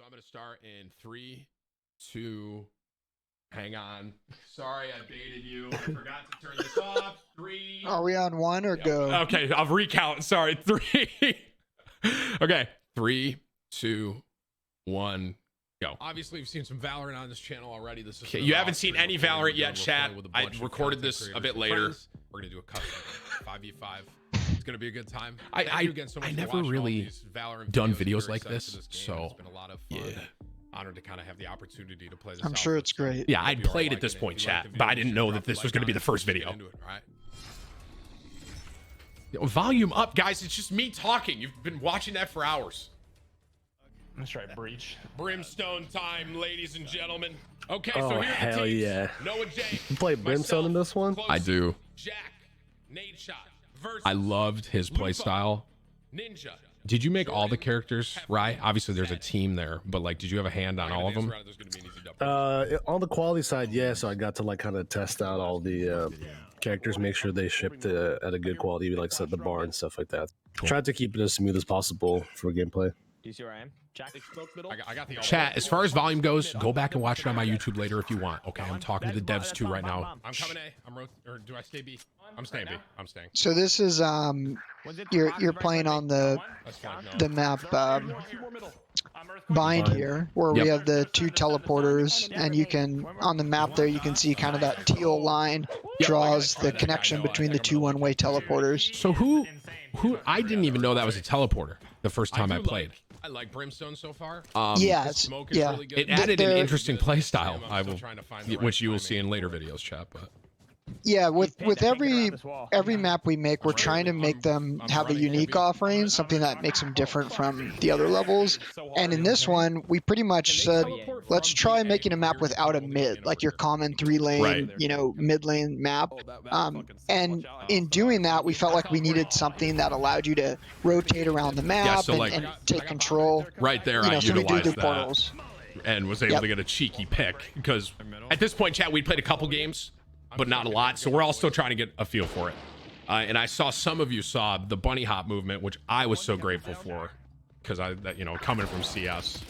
I'm gonna start in 3, 2. Hang on. Sorry, I baited you. I forgot to turn this off. 3. Are we on 1 or go? Okay, I'll recount. Sorry, 3. Okay, 3, 2, 1. Go. Obviously, we've seen some Valorant on this channel already. This is okay. You haven't seen any Valorant yet, chat. I recorded this a bit later. We're gonna do a custom 5v5. It's gonna be a good time. I never really done videos like this, so it's been a lot of fun. Yeah. Honored to kind of have the opportunity to play this. I'm sure it's great. Yeah, I'd played at this point, chat, but I didn't know that this was gonna be the first video. Volume up, guys. It's just me talking. You've been watching that for hours. Let's try breach. Brimstone time, ladies and gentlemen. Okay, oh, so here's hell the teams. yeah. Noah J. You play Brimstone in this one? I do. Jack, Nade Shot, I loved his play style. Ninja. Did you make all the characters, Rye? Obviously, there's a team there, but like, did you have a hand on all of them? On the quality side, yeah. So I got to like kind of test out all the characters, make sure they shipped at a good quality, like set the bar and stuff like that. Tried to keep it as smooth as possible for gameplay. Do you see where I am? Jack, I got the chat. As far as volume goes, go back and watch it on my YouTube later if you want. Okay, I'm talking to the devs too right now. I'm coming A. Or do I stay B? I'm staying B. I'm staying. So this is you're playing on the map bind here, where we have the 2 teleporters, and you can on the map there you can see kind of that teal line draws the connection between the 2 one-way teleporters. So who I didn't even know that was a teleporter the first time I played. I like Brimstone so far. Yeah, really good. It added an interesting play style, which you will see in later videos, chat. But yeah, with every map we make, we're trying to make them have a unique offering, something that makes them different from the other levels. And in this one, we pretty much said, let's try making a map without a mid, like your common 3-lane, mid lane map. And in doing that, we felt like we needed something that allowed you to rotate around the map and take control. Right there, I utilized that and was able to get a cheeky pick because at this point, chat, we'd played a couple games, but not a lot, so we're all still trying to get a feel for it. And I saw some of you saw the bunny hop movement, which I was so grateful for, because coming from CS.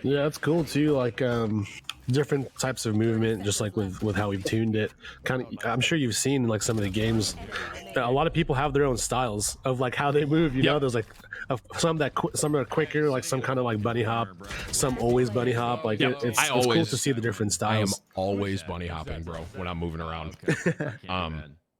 Yeah, it's cool too. Like different types of movement, just like with how we've tuned it. Kind of, I'm sure you've seen like some of the games. A lot of people have their own styles of like how they move. You know, there's like some are quicker, like some kind of like bunny hop, some always bunny hop. Like it's cool to see the different styles. I am always bunny hopping, bro, when I'm moving around.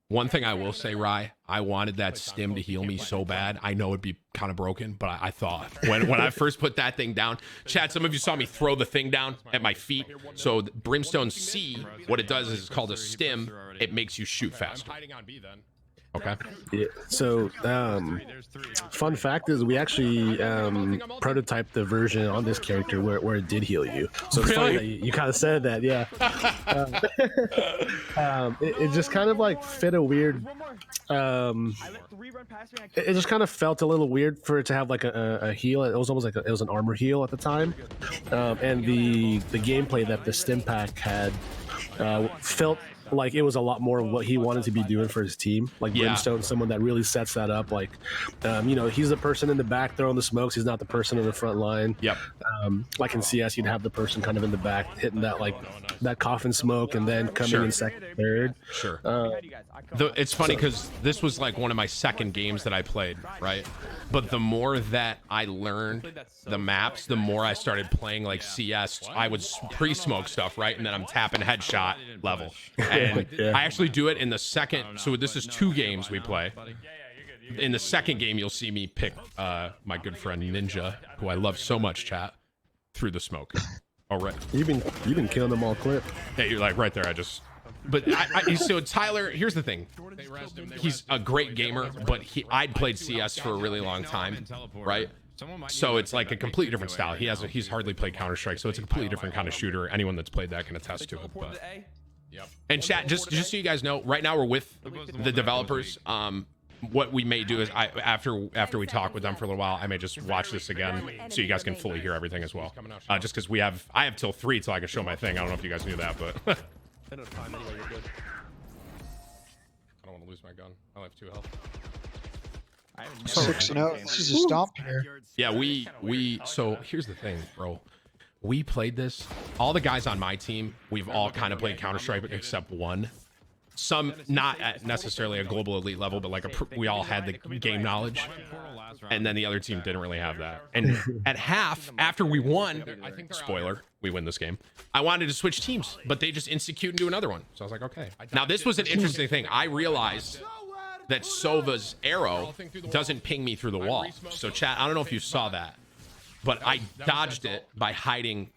One thing I will say, Rye, I wanted that stim to heal me so bad. I know it'd be kind of broken, but I thought when I first put that thing down, chat, some of you saw me throw the thing down at my feet. So Brimstone C, what it does is it's called a stim. It makes you shoot faster. Okay. Yeah. So, fun fact is we actually prototyped the version on this character where it did heal you. So it's funny that you kind of said that, yeah. It just kind of like fit a weird. It just kind of felt a little weird for it to have like a heal. It was almost like it was an armor heal at the time, and the gameplay that the stim pack had felt like it was a lot more of what he wanted to be doing for his team. Like Brimstone, someone that really sets that up. Like, he's the person in the back throwing the smokes. He's not the person in the front line. Yep. Like in CS, you'd have the person kind of in the back hitting that that coffin smoke and then coming in second, third. Sure. It's funny because this was like one of my second games that I played, right? But the more that I learned the maps, the more I started playing like CS. I would pre-smoke stuff, right? And then I'm tapping headshot level. And I actually do it in the second. So this is 2 games we play. In the second game, you'll see me pick my good friend Ninja, who I love so much, chat, through the smoke. All right. You've been killing them all clip. Yeah, you're like right there. But so Tyler, here's the thing. He's a great gamer, but I'd played CS for a really long time, right? So it's like a completely different style. He's hardly played Counter-Strike, so it's a completely different kind of shooter. Anyone that's played that can attest to it. But and chat, just so you guys know, right now we're with the developers. What we may do is after we talk with them for a little while, I may just watch this again so you guys can fully hear everything as well. Just because I have till 3 till I can show my thing. I don't know if you guys knew that, but I don't want to lose my gun. I only have 2 health. 6-0. This is a stomp here. Yeah, so here's the thing, bro. We played this. All the guys on my team, we've all kind of played Counter-Strike except one. Some not at necessarily a global elite level, but like we all had the game knowledge. And then the other team didn't really have that. And at half, after we won, spoiler, we win this game, I wanted to switch teams, but they just insecute and do another one. So I was like, okay. Now this was an interesting thing. I realized that Sova's arrow doesn't ping me through the wall. So chat, I don't know if you saw that, but I dodged it by hiding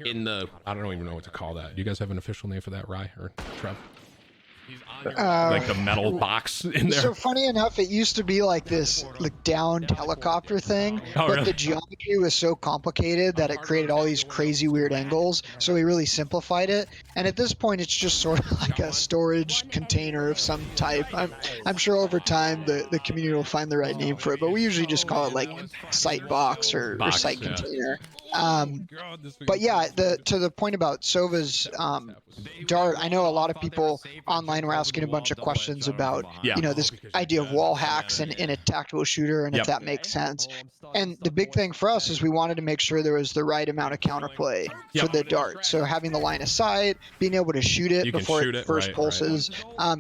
in the, I don't even know what to call that. Do you guys have an official name for that, Rye or Trev? Like the metal box in there. So funny enough, it used to be like this like downed helicopter thing, but really? the geometry was so complicated that it created all these crazy weird angles. So we really simplified it, and at this point, it's just sort of like a storage container of some type. I'm sure over time the community will find the right name for it, but we usually just call it like site box or site container. But yeah, to the point about Sova's dart, I know a lot of people online were asking a bunch of questions about this idea of wall hacks in a tactical shooter and if that makes sense. And the big thing for us is we wanted to make sure there was the right amount of counterplay for the dart. So having the line of sight, being able to shoot it before it first pulses,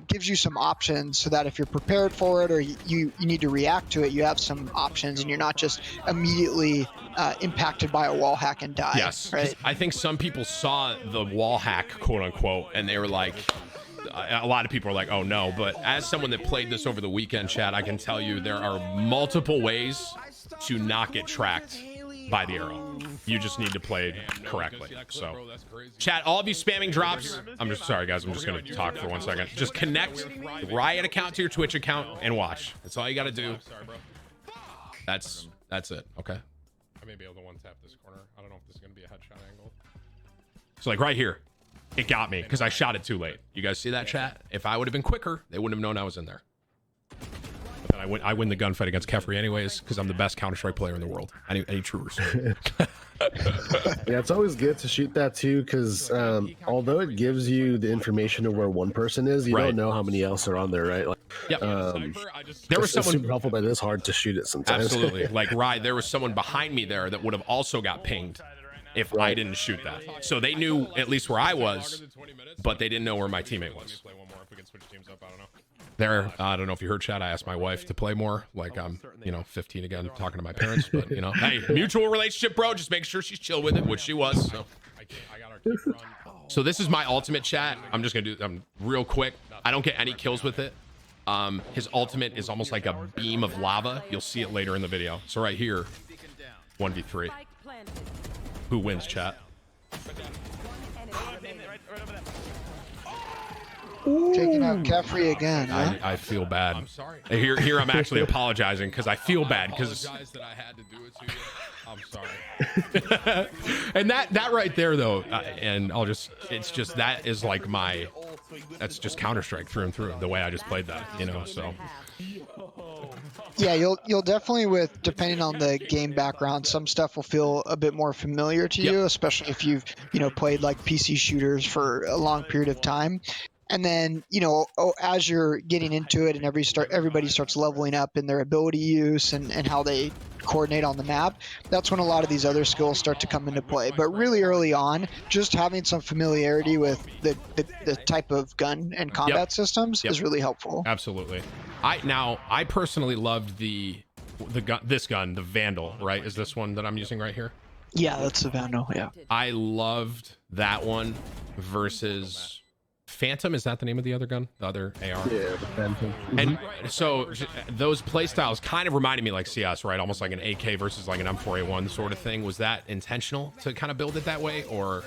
gives you some options so that if you're prepared for it or you need to react to it, you have some options and you're not just immediately impacted by a wall hack and die. Yes, right? I think some people saw the wall hack, quote unquote, and they were like, a lot of people are like, oh no. But as someone that played this over the weekend, chat, I can tell you there are multiple ways to not get tracked by the arrow. You just need to play correctly. So chat, all of you spamming drops, I'm just sorry guys, I'm just gonna talk for 1 second. Just connect the Riot account to your Twitch account and watch. That's all you gotta do. That's it. Okay, I may be able to one tap this corner. I don't know if this is gonna be a headshot angle. So like right here, it got me because I shot it too late. You guys see that, chat? If I would have been quicker, they wouldn't have known I was in there. But then I win the gunfight against Kefri anyways because I'm the best Counter-Strike player in the world. Any true respect. Yeah, it's always good to shoot that too because although it gives you the information of where one person is, you don't know how many else are on there, right? Like, there was someone super helpful, but it's hard to shoot it sometimes. Absolutely. Like there was someone behind me there that would have also got pinged if I didn't shoot that. So they knew at least where I was, but they didn't know where my teammate was. There, I don't know if you heard, chat, I asked my wife to play more. Like I'm, 15 again, talking to my parents, but hey, mutual relationship, bro. Just make sure she's chill with it, which she was. So this is my ultimate, chat. I'm just gonna do real quick. I don't get any kills with it. His ultimate is almost like a beam of lava. You'll see it later in the video. So right here, 1v3. Who wins, chat? Taking out Kefri again. Huh? I feel bad. I'm sorry. Here I'm actually apologizing because I feel bad because I'm sorry. And that right there though, and it's just that is like that's just Counter-Strike through and through the way I just played that, so. Yeah, you'll definitely depending on the game background, some stuff will feel a bit more familiar to you, especially if you've played like PC shooters for a long period of time. And then as you're getting into it and everybody starts leveling up in their ability use and how they coordinate on the map, that's when a lot of these other skills start to come into play. But really early on, just having some familiarity with the type of gun and combat systems is really helpful. Absolutely. I personally loved this gun, the Vandal, right? Is this one that I'm using right here? Yeah, that's the Vandal, yeah. I loved that one versus Phantom. Is that the name of the other gun? The other AR? Yeah, the Phantom. And so those playstyles kind of reminded me like CS, right? Almost like an AK versus like an M4A1 sort of thing. Was that intentional to kind of build it that way, or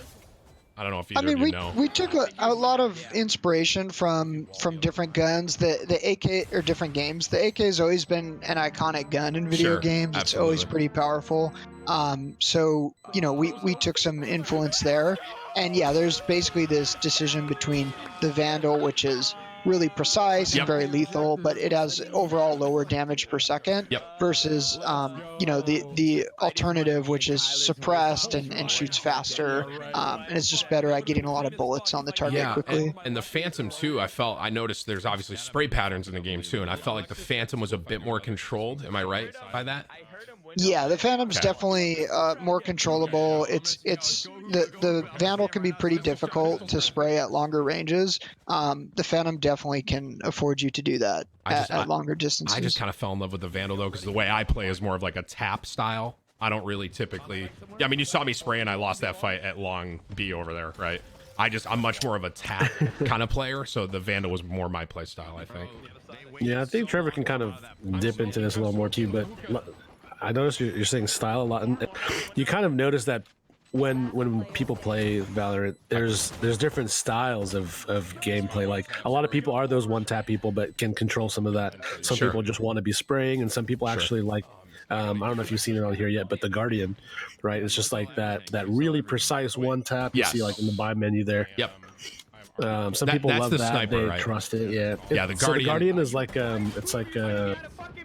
I don't know if either of you know. We took a lot of inspiration from different guns. The AK or different games. The AK has always been an iconic gun in video games. It's always pretty powerful. So we took some influence there. And yeah, there's basically this decision between the Vandal, which is really precise Yep. and very lethal, but it has overall lower damage per second. Yep. Versus, you know, the alternative, which is suppressed and shoots faster, and it's just better at getting a lot of bullets on the target quickly. And the Phantom too, I noticed there's obviously spray patterns in the game too, and I felt like the Phantom was a bit more controlled. Am I right by that? Yeah, the Phantom's definitely more controllable. It's the Vandal can be pretty difficult to spray at longer ranges. The Phantom definitely can afford you to do that at longer distances. I just kind of fell in love with the Vandal though, because the way I play is more of like a tap style. I don't really typically. I mean, you saw me spray and I lost that fight at long B over there, right? I'm much more of a tap kind of player, so the Vandal was more my play style, I think. Yeah, I think Trevor can kind of dip into this a little more too, but I noticed you're saying style a lot, and you kind of notice that when people play Valorant, there's different styles of gameplay. Like a lot of people are those one tap people, but can control some of that. Some people just want to be spraying, and some people actually like. I don't know if you've seen it on here yet, but the Guardian, right? It's just like that really precise one tap you see like in the buy menu there. Yep. Some people love that. Sniper, they right? trust it. Yeah. The So the Guardian is like it's like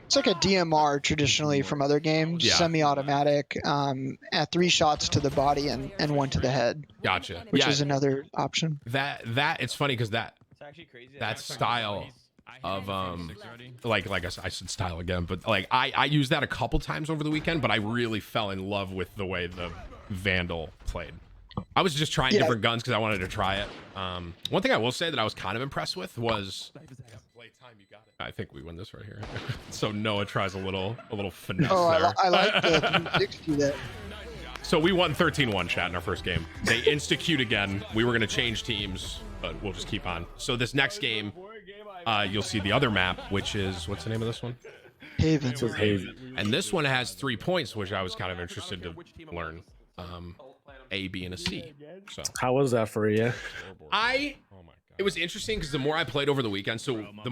It's like a DMR traditionally from other games, semi-automatic, at 3 shots to the body and 1 to the head. Gotcha. Which is another option. That it's funny because that style of like I said style again, but like I used that a couple times over the weekend, but I really fell in love with the way the Vandal played. I was just trying different guns because I wanted to try it. One thing I will say that I was kind of impressed with was playtime. You got it. I think we win this right here. So Noah tries a little finesse there. I like the 360 there. So we won 13-1 chat in our first game. They insta-queued again. We were going to change teams, but we'll just keep on. So this next game, you'll see the other map, which is, what's the name of this one? Haven. And this one has 3 points, which I was kind of interested to learn. A, B, and a C. So how was that for you? It was interesting because the more I played over the weekend, the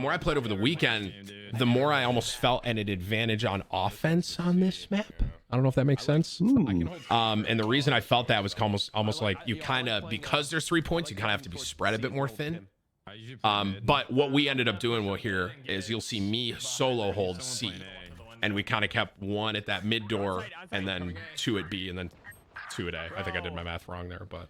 more I almost felt an advantage on offense on this map. I don't know if that makes sense. And the reason I felt that was almost like you kind of, because there's 3 points, you kind of have to be spread a bit more thin. But what we ended up doing here is you'll see me solo hold C, and we kind of kept 1 at that mid door, and then 2 at B, and then 2 at A. I think I did my math wrong there, but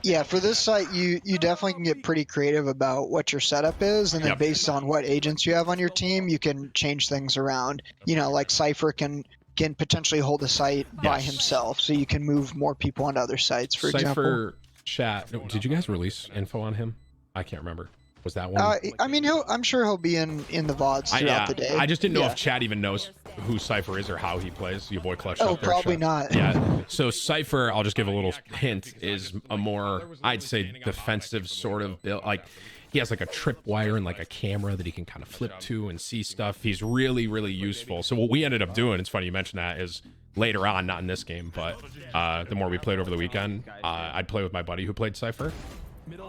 yeah, for this site, you definitely can get pretty creative about what your setup is, and then based on what agents you have on your team, you can change things around. You know, like Cypher can potentially hold a site by himself, so you can move more people onto other sites, for example. Chat. Did you guys release info on him? I can't remember. Was that one? I mean, I'm sure he'll be in the VODs throughout the day. I just didn't know if Chad even knows who Cypher is or how he plays. Your boy Clutch. Oh, probably not. Yeah. So Cypher, I'll just give a little hint, is a more, I'd say, defensive sort of build. Like he has like a tripwire and like a camera that he can kind of flip to and see stuff. He's really, really useful. So what we ended up doing, it's funny you mentioned that, is later on, not in this game, but the more we played over the weekend, I'd play with my buddy who played Cypher.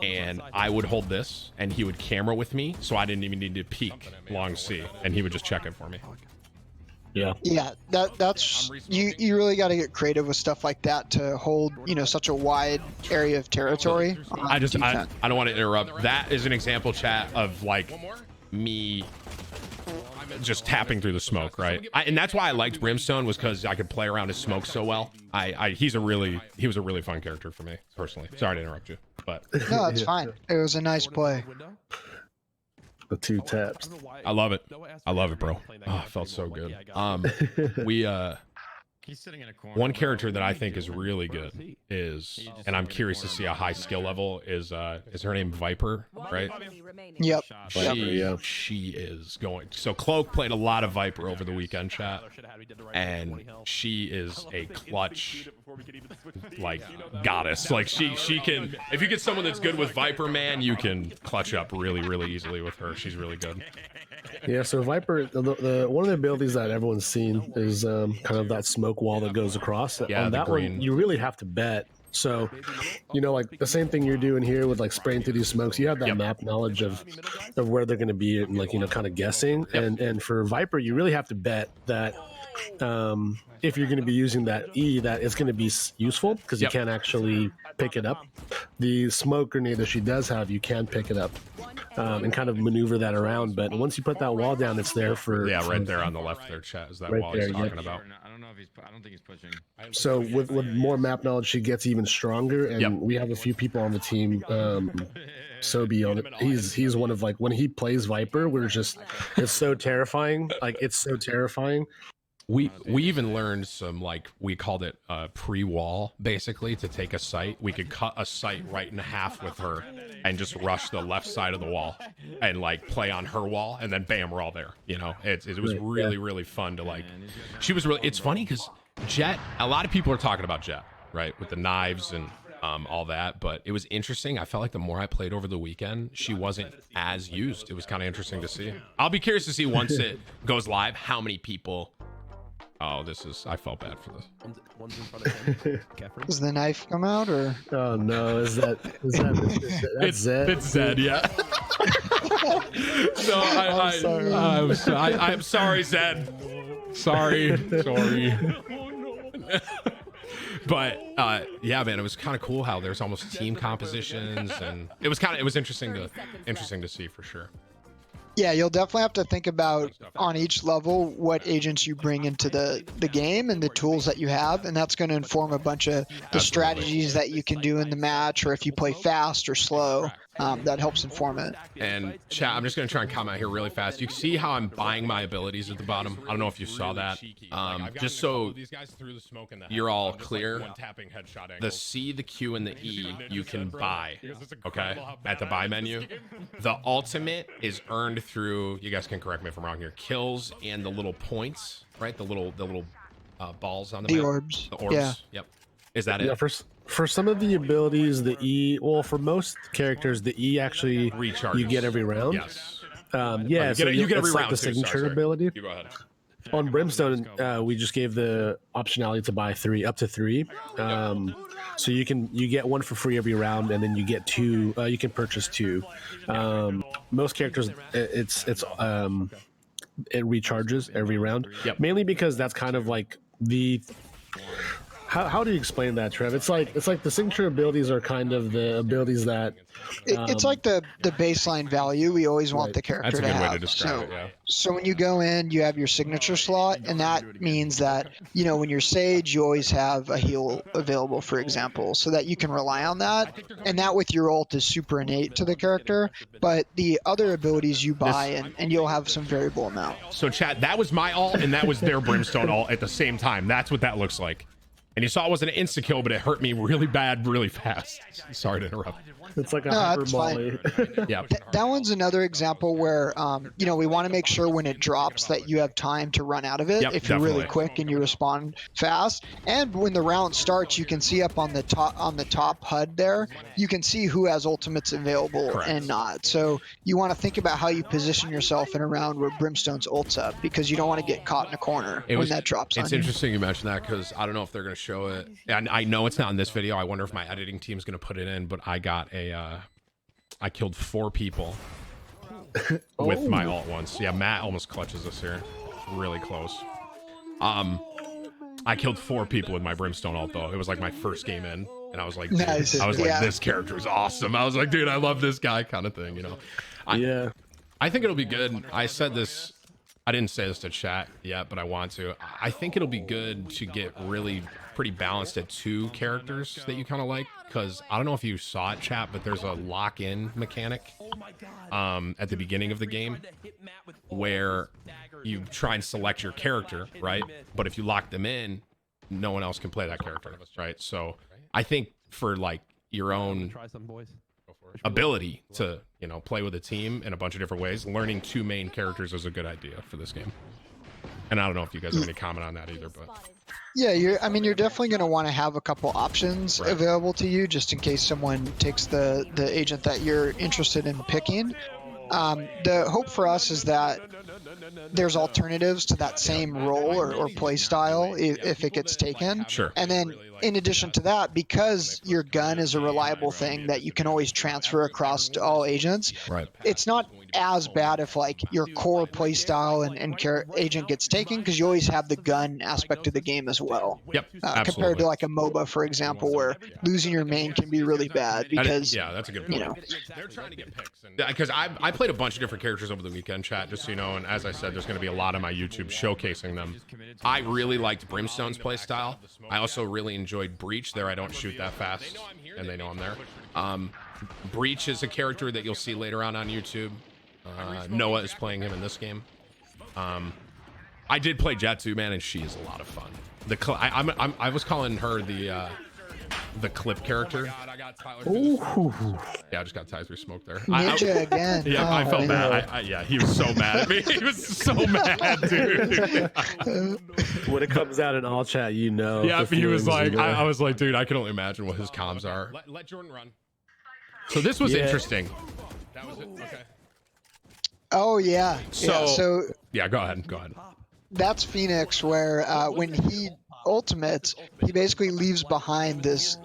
And I would hold this, and he would camera with me, so I didn't even need to peek long C, and he would just check it for me. Yeah, that's you really got to get creative with stuff like that to hold, you know, such a wide area of territory. I don't want to interrupt. That is an example, chat, of like me just tapping through the smoke, right? And that's why I liked Brimstone, was because I could play around his smoke so well. He was a really fun character for me personally. Sorry to interrupt you, but no, it's fine. It was a nice play. The 2 taps. I love it, bro. Oh, it felt so good. One character that I think is really good is, and I'm curious to see a high skill level, is her name Viper, right? Yep. She is going. So Cloak played a lot of Viper over the weekend, chat, and she is a clutch, like, goddess. Like she can, if you get someone that's good with Viper, man, you can clutch up really, really easily with her. She's really good. Yeah, so Viper, the one of the abilities that everyone's seen is kind of that smoke wall that goes across. Yeah, on that one, you really have to bet. So, you know, like the same thing you're doing here with like spraying through these smokes, you have that map knowledge of where they're going to be and, like, you know, kind of guessing. And for Viper, you really have to bet that if you're going to be using that E, that it's going to be useful because you can't actually pick it up. The smoke grenade that she does have, you can pick it up and kind of maneuver that around. But once you put that wall down, it's there for right there on the left there, chat, is that right wall there, he's talking about. I don't know if I don't think he's pushing. So with more map knowledge, she gets even stronger. And we have a few people on the team. Sobi on it. He's one of, like, when he plays Viper, we're just, it's so terrifying. Like, it's so terrifying. We even learned some, like, we called it pre-wall, basically, to take a site. We could cut a site right in half with her and just rush the left side of the wall and, like, play on her wall, and then bam, we're all there. You know, it was really, really fun to, like, she was really, it's funny because Jet, a lot of people are talking about Jet, right, with the knives and all that, but it was interesting. I felt like the more I played over the weekend, she wasn't as used. It was kind of interesting to see. I'll be curious to see once it goes live, how many people... Oh, this is... I felt bad for this. Does the knife come out, or? Oh no, is that that's Zed? It's Zed, yeah. No, I'm sorry, Zed. Sorry. But yeah, man, it was kind of cool how there's almost team compositions, and it was interesting to see for sure. Yeah, you'll definitely have to think about on each level what agents you bring into the game and the tools that you have, and that's going to inform a bunch of the strategies that you can do in the match, or if you play fast or slow, that helps inform it. And chat, I'm just going to try and comment here really fast. You can see how I'm buying my abilities at the bottom. I don't know if you saw that. Just so you're all clear, the C, the Q, and the E you can buy, okay, at the buy menu. The ultimate is earned through, you guys can correct me if I'm wrong here, kills and the little points, right? The little balls on the map. Orbs. The orbs. Yeah. Yep. Is that it? Yeah, for some of the abilities, the E, well, for most characters, the E actually Recharges. you get every round. Yes. Yeah, you get every it's like round the too. signature Sorry. ability. You go ahead. On Brimstone, we just gave the optionality to buy up to three. So you get one for free every round, and then you get two. You can purchase two. Most characters, it recharges every round. Yep. Mainly because that's kind of like the. How do you explain that, Trev? It's like the signature abilities are kind of the abilities that. It's like the baseline value we always want the character That's a to good way have. to describe it, yeah. So when you go in, you have your signature slot, and that means that, you know, when you're Sage, you always have a heal available, for example, so that you can rely on that. And that with your ult is super innate to the character, but the other abilities you buy, and you'll have some variable amount. So chat, that was my ult, and that was their Brimstone ult at the same time. That's what that looks like. And you saw it wasn't an insta-kill, but it hurt me really bad, really fast. Sorry to interrupt. It's like a No, hyper that's fine. volley. Yeah. That one's another example where, you know, we want to make sure when it drops that you have time to run out of it. Yep, if you're really definitely. quick and you respond fast. And when the round starts, you can see up on the top HUD there, you can see who has ultimates available Correct. and not. So you want to think about how you position yourself in a round where Brimstone's ult's up, because you don't want to get caught in a corner when that drops on It's you. interesting you mentioned that, because I don't know if they're going to show it. And I know it's not in this video. I wonder if my editing team's going to put it in, but I got I killed 4 people with my ult once. Yeah, Matt almost clutches us here. It's really close. I killed 4 people with my Brimstone ult, though. It was like my first game in, and I was like, Nice. I was like, Yeah. this character is awesome. I was like, dude, I love this guy, kind of thing, you know. Yeah. I think it'll be good. I said this, I didn't say this to chat yet, but I want to. I think it'll be good to get really pretty balanced at 2 characters that you kind of like, because I don't know if you saw it, chat, but there's a lock-in mechanic at the beginning of the game where you try and select your character, right? But if you lock them in, no one else can play that character, right? So I think for like your own ability to, you know, play with a team in a bunch of different ways, learning 2 main characters is a good idea for this game. And I don't know if you guys have any comment on that either, but Yeah, you're definitely going to want to have a couple options available to you, just in case someone takes the agent that you're interested in picking. The hope for us is that there's alternatives to that same role or play style if it gets taken. Sure. And then in addition to that, because your gun is a reliable thing that you can always transfer across to all agents, Right. it's not as bad if like your core play style and agent gets taken, because you always have the gun aspect of the game as well. Yep. Compared to like a MOBA, for example, where losing your main can be really bad because yeah, that's a good point. you know. They're trying to get picks, because I played a bunch of different characters over the weekend, chat, just so you know. And as I said, there's going to be a lot on my YouTube showcasing them. I really liked Brimstone's play style. I also really enjoyed Breach. There, I don't shoot that fast, and they know I'm there. Breach is a character that you'll see later on YouTube. Noah is playing him in this game. I did play Jetsu, man, and she is a lot of fun. I was calling her the clip character. Ooh. Yeah, I just got tied through smoke there. Ninja again. Yeah, I felt bad. Yeah, he was so mad at me. He was so mad, dude. When it comes out in all chat, you know. Yeah, the he was feelings like, are there. I was like, dude, I can only imagine what his comms are. Let Jordan run. So this was interesting. That was it. Okay. Oh yeah. So yeah, go ahead. that's Phoenix, where when he ultimates, he basically leaves behind this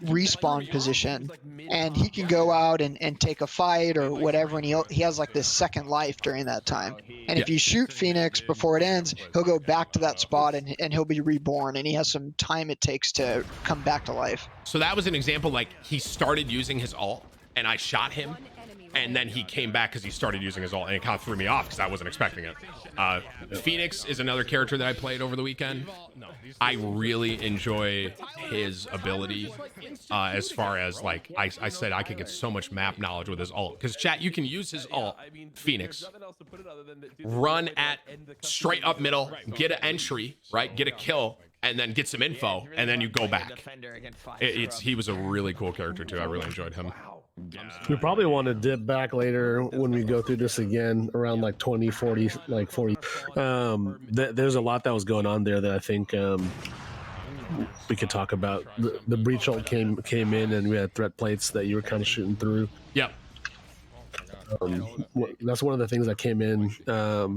respawn position, and he can go out and take a fight or whatever, and he has like this second life during that time. And if you shoot Phoenix before it ends, he'll go back to that spot and he'll be reborn, and he has some time it takes to come back to life. So that was an example, like he started using his ult and I shot him, and then he came back because he started using his ult, and it kind of threw me off because I wasn't expecting it. Phoenix is another character that I played over the weekend. I really enjoy his ability as far as like I said, I could get so much map knowledge with his ult, because chat, you can use his ult, Phoenix, run at straight up middle, get an entry, right, get a kill, and then get some info, and then you go back. He was a really cool character too. I really enjoyed him. We probably want to dip back later when we go through this again around like 20, 40, like 40. There's a lot that was going on there that I think we could talk about. The breach ult came in, and we had threat plates that you were kind of shooting through. Yep. That's one of the things that came in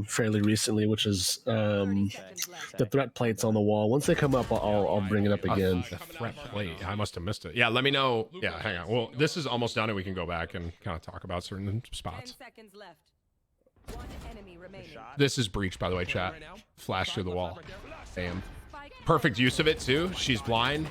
fairly recently, which is the threat plates on the wall. Once they come up, I'll bring it up again. The threat plate. I must have missed it. Yeah, let me know. Yeah, hang on. Well, this is almost done, and we can go back and kind of talk about certain spots. 10 seconds left. One enemy remaining. This is Breach, by the way, chat. Flash through the wall. Bam. Perfect use of it too. She's blind,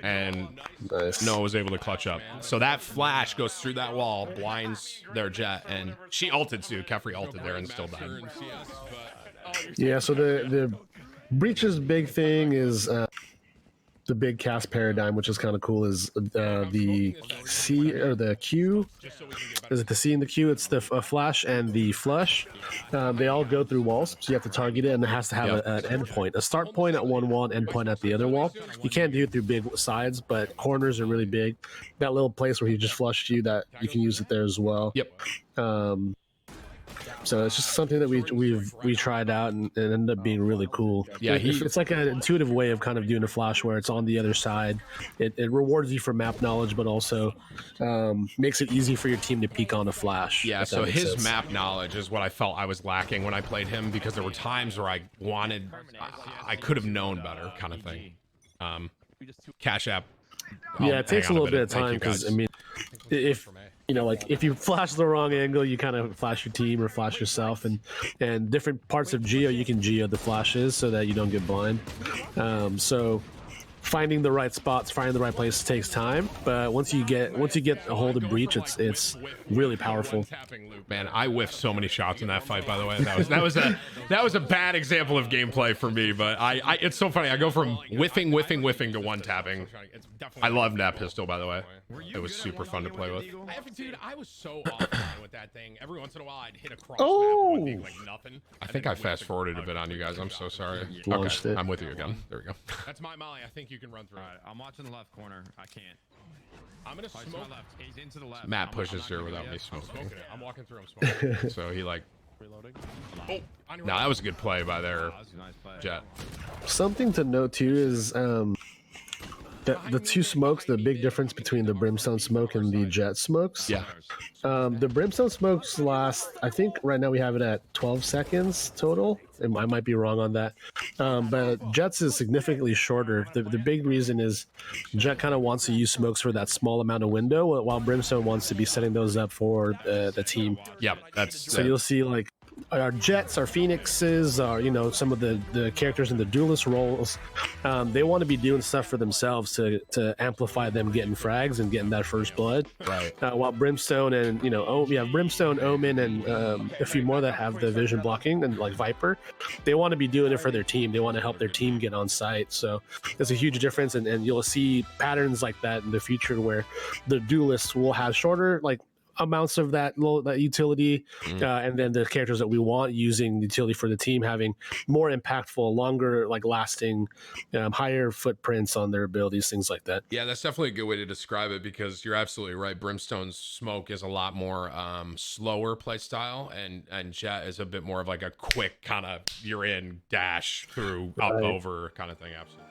and Nice. Noah was able to clutch up. So that flash goes through that wall, blinds their jet, and she ulted too. Kefri ulted there and still died. Yeah, so the breach's big thing is the big cast paradigm, which is kind of cool, is the C or the Q. Is it the C and the Q? It's the flash and the flush. They all go through walls, so you have to target it, and it has to have an endpoint. A start point at one wall and end point at the other wall. You can't do it through big sides, but corners are really big. That little place where he just flushed you, that you can use it there as well. Yep. So it's just something that we tried out and it ended up being really cool. Yeah, it's like an intuitive way of kind of doing a flash where it's on the other side. It rewards you for map knowledge, but also makes it easy for your team to peek on a flash. Yeah, so his map knowledge is what I felt I was lacking when I played him, because there were times where I could have known better, kind of thing. Cash App. Yeah, it takes a little bit of time, because I mean, if you know, like if you flash the wrong angle, you kind of flash your team or flash yourself, and different parts of geo you can geo the flashes so that you don't get blind. So finding the right spots, finding the right place takes time, but once you get a hold of breach, it's really powerful. Man, I whiffed so many shots in that fight, by the way. That was a bad example of gameplay for me, but it's so funny. I go from whiffing to one tapping. I love that pistol, by the way. It was super fun to play with. Dude, I was so offline with that thing. Every once in a while, I'd hit a cross map, being like nothing. I think I fast forwarded a bit on you guys. I'm so sorry. Okay, I'm with you again. There we go. That's my molly. I think you can run through. All right, I'm watching the left corner. I can't. I'm gonna smoke. My left. He's into the left. Matt pushes here without me smoking. I'm walking through. I'm smoking. So he like. Oh, no, that was a good play by their Jet. Something to note too is the two smokes, the big difference between the brimstone smoke and the jet smokes. Yeah. The brimstone smokes last, I think right now we have it at 12 seconds total. I might be wrong on that. But Jet's is significantly shorter. The big reason is Jet kind of wants to use smokes for that small amount of window, while Brimstone wants to be setting those up for the team. Yeah, that's So you'll see like our Jets, our Phoenixes, our, some of the characters in the duelist roles, they want to be doing stuff for themselves to amplify them getting frags and getting that first blood. right. While Brimstone and we have Brimstone, Omen, and a few more that have the vision blocking, and like Viper, they want to be doing it for their team. They want to help their team get on site. So there's a huge difference, and you'll see patterns like that in the future where the duelists will have shorter like amounts of that utility, and then the characters that we want using utility for the team having more impactful, longer, like lasting, higher footprints on their abilities, things like that. Yeah, that's definitely a good way to describe it, because you're absolutely right. Brimstone's smoke is a lot more slower play style, and Jet is a bit more of like a quick kind of you're in, dash through, up, Right. over kind of thing. Absolutely.